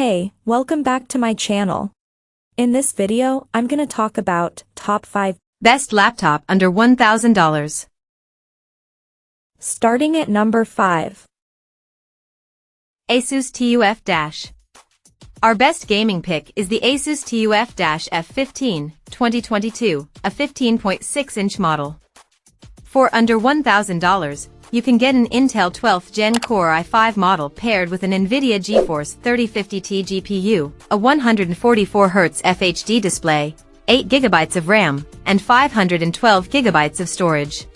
Hey, welcome back to my channel. In this video, I'm gonna talk about top 5 best laptop under $1,000. Starting at number 5. ASUS TUF-. Our best gaming pick is the ASUS TUF-F15, 2022, a 15.6-inch model. For under $1,000, you can get an Intel 12th Gen Core i5 model paired with an NVIDIA GeForce 3050T GPU, a 144Hz FHD display, 8GB of RAM, and 512GB of storage.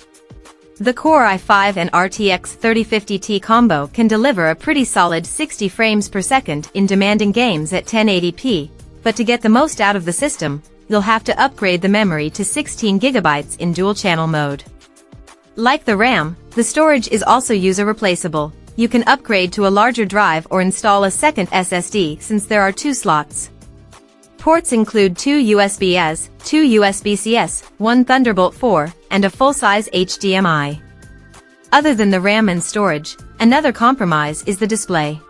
The Core i5 and RTX 3050T combo can deliver a pretty solid 60 frames per second in demanding games at 1080p, but to get the most out of the system, you'll have to upgrade the memory to 16GB in dual-channel mode. Like the RAM, the storage is also user-replaceable. You can upgrade to a larger drive or install a second SSD since there are 2 slots. Ports include 2 USB-As, 2 USB-CS, 1 Thunderbolt 4, and a full-size HDMI. Other than the RAM and storage, another compromise is the display.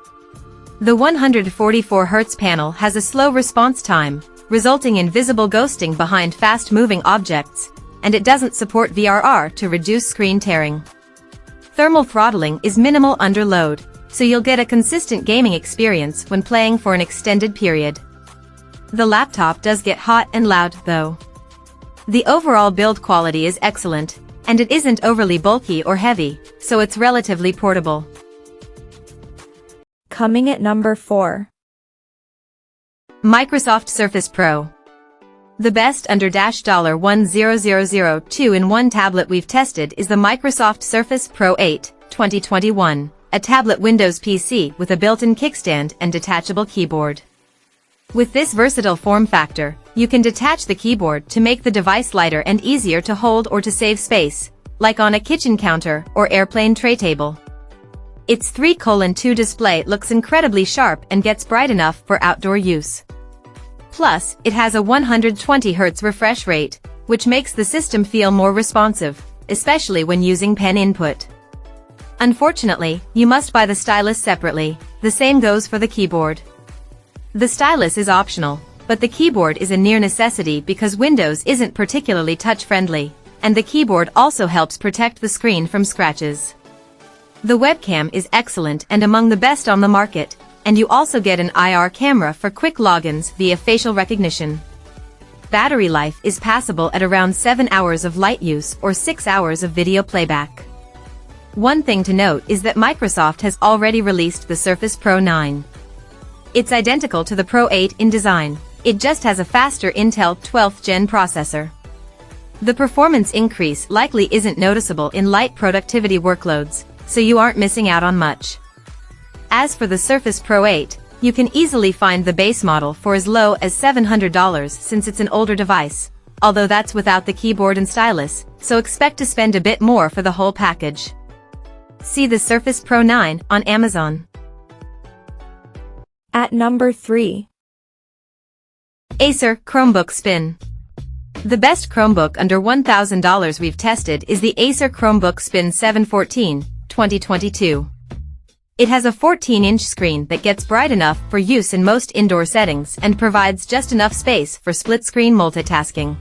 The 144Hz panel has a slow response time, resulting in visible ghosting behind fast-moving objects, and it doesn't support VRR to reduce screen tearing. Thermal throttling is minimal under load, so you'll get a consistent gaming experience when playing for an extended period. The laptop does get hot and loud, though. The overall build quality is excellent, and it isn't overly bulky or heavy, so it's relatively portable. Coming at number 4. Microsoft Surface Pro. The best under $10002 2-in-1 tablet we've tested is the Microsoft Surface Pro 8, 2021, a tablet Windows PC with a built-in kickstand and detachable keyboard. With this versatile form factor, you can detach the keyboard to make the device lighter and easier to hold or to save space, like on a kitchen counter or airplane tray table. Its 3:2 display looks incredibly sharp and gets bright enough for outdoor use. Plus, it has a 120Hz refresh rate, which makes the system feel more responsive, especially when using pen input. Unfortunately, you must buy the stylus separately. The same goes for the keyboard. The stylus is optional, but the keyboard is a near necessity because Windows isn't particularly touch-friendly, and the keyboard also helps protect the screen from scratches. The webcam is excellent and among the best on the market, and you also get an IR camera for quick logins via facial recognition. Battery life is passable at around 7 hours of light use or 6 hours of video playback. One thing to note is that Microsoft has already released the Surface Pro 9. It's identical to the Pro 8 in design, it just has a faster Intel 12th Gen processor. The performance increase likely isn't noticeable in light productivity workloads, so you aren't missing out on much. As for the Surface Pro 8, you can easily find the base model for as low as $700 since it's an older device, although that's without the keyboard and stylus, so expect to spend a bit more for the whole package. See the Surface Pro 9 on Amazon. At number 3. Acer Chromebook Spin. The best Chromebook under $1,000 we've tested is the Acer Chromebook Spin 714, 2022. It has a 14-inch screen that gets bright enough for use in most indoor settings and provides just enough space for split-screen multitasking.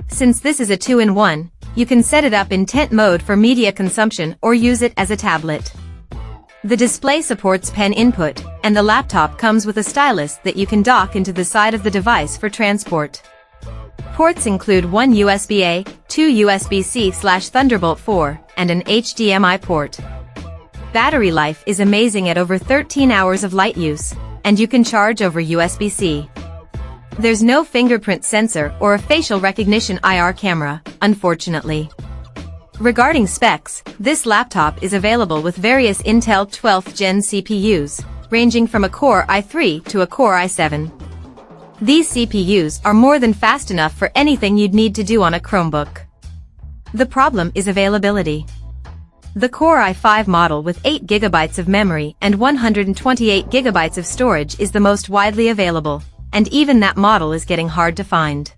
Since this is a 2-in-1, you can set it up in tent mode for media consumption or use it as a tablet. The display supports pen input, and the laptop comes with a stylus that you can dock into the side of the device for transport. Ports include 1 USB-A, 2 USB-C/Thunderbolt 4, and an HDMI port. Battery life is amazing at over 13 hours of light use, and you can charge over USB-C. There's no fingerprint sensor or a facial recognition IR camera, unfortunately. Regarding specs, this laptop is available with various Intel 12th Gen CPUs, ranging from a Core i3 to a Core i7. These CPUs are more than fast enough for anything you'd need to do on a Chromebook. The problem is availability. The Core i5 model with 8GB of memory and 128GB of storage is the most widely available, and even that model is getting hard to find.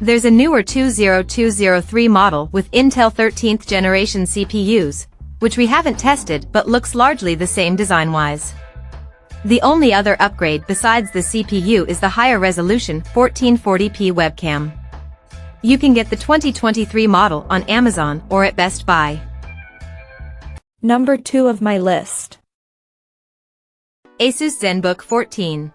There's a newer 20203 model with Intel 13th generation CPUs, which we haven't tested but looks largely the same design-wise. The only other upgrade besides the CPU is the higher resolution 1440p webcam. You can get the 2023 model on Amazon or at Best Buy. Number 2 of my list. ASUS Zenbook 14.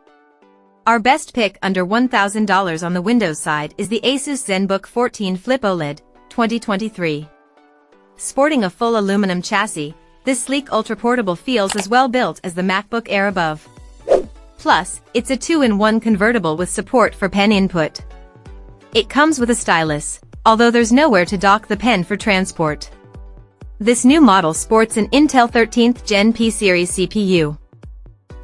Our best pick under $1,000 on the Windows side is the ASUS Zenbook 14 Flip OLED 2023. Sporting a full aluminum chassis, this sleek ultra-portable feels as well built as the MacBook Air above. Plus, it's a 2-in-1 convertible with support for pen input. It comes with a stylus, although there's nowhere to dock the pen for transport. This new model sports an Intel 13th Gen P series CPU.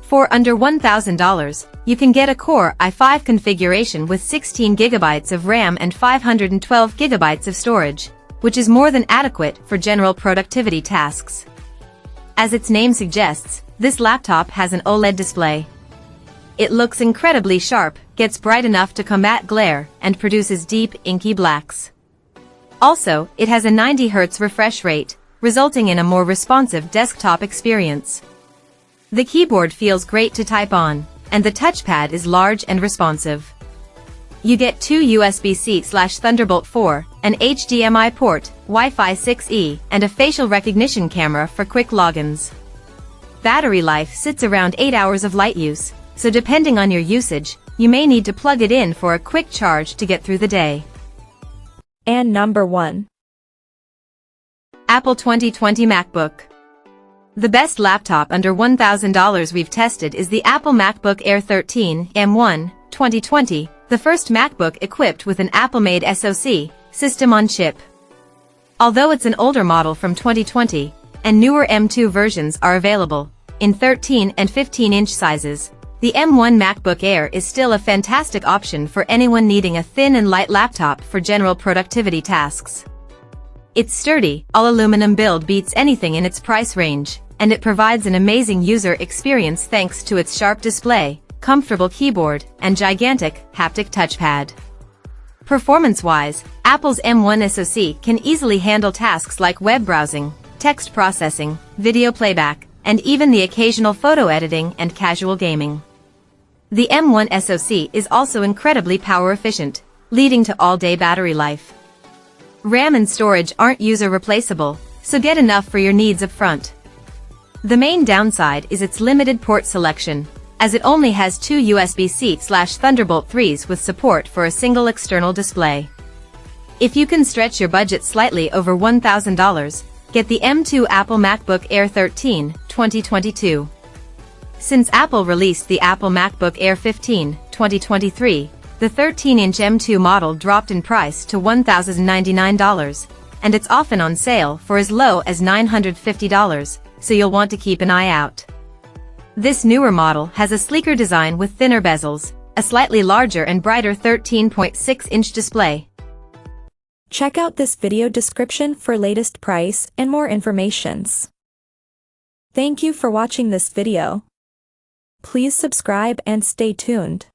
For under $1,000, you can get a Core i5 configuration with 16 GB of RAM and 512 GB of storage, which is more than adequate for general productivity tasks. As its name suggests, this laptop has an OLED display. It looks incredibly sharp, gets bright enough to combat glare, and produces deep, inky blacks. Also, it has a 90 Hz refresh rate, resulting in a more responsive desktop experience. The keyboard feels great to type on, and the touchpad is large and responsive. You get 2 USB-C/Thunderbolt 4, an HDMI port, Wi-Fi 6E, and a facial recognition camera for quick logins. Battery life sits around 8 hours of light use, so depending on your usage, you may need to plug it in for a quick charge to get through the day. And number 1. Apple 2020 MacBook. The best laptop under $1,000 we've tested is the Apple MacBook Air 13 M1 2020, the first MacBook equipped with an Apple-made SoC, system on chip. Although it's an older model from 2020, and newer M2 versions are available, in 13 and 15-inch sizes, the M1 MacBook Air is still a fantastic option for anyone needing a thin and light laptop for general productivity tasks. Its sturdy, all-aluminum build beats anything in its price range, and it provides an amazing user experience thanks to its sharp display, comfortable keyboard, and gigantic, haptic touchpad. Performance-wise, Apple's M1 SoC can easily handle tasks like web browsing, text processing, video playback, and even the occasional photo editing and casual gaming. The M1 SoC is also incredibly power-efficient, leading to all-day battery life. RAM and storage aren't user-replaceable, so get enough for your needs up front. The main downside is its limited port selection, as it only has 2 USB-C/Thunderbolt 3s with support for a single external display. If you can stretch your budget slightly over $1,000, get the M2 Apple MacBook Air 13 2022. Since Apple released the Apple MacBook Air 15 2023, the 13-inch M2 model dropped in price to $1,099, and it's often on sale for as low as $950, so you'll want to keep an eye out. This newer model has a sleeker design with thinner bezels, a slightly larger and brighter 13.6-inch display. Check out this video description for latest price and more informations. Thank you for watching this video. Please subscribe and stay tuned.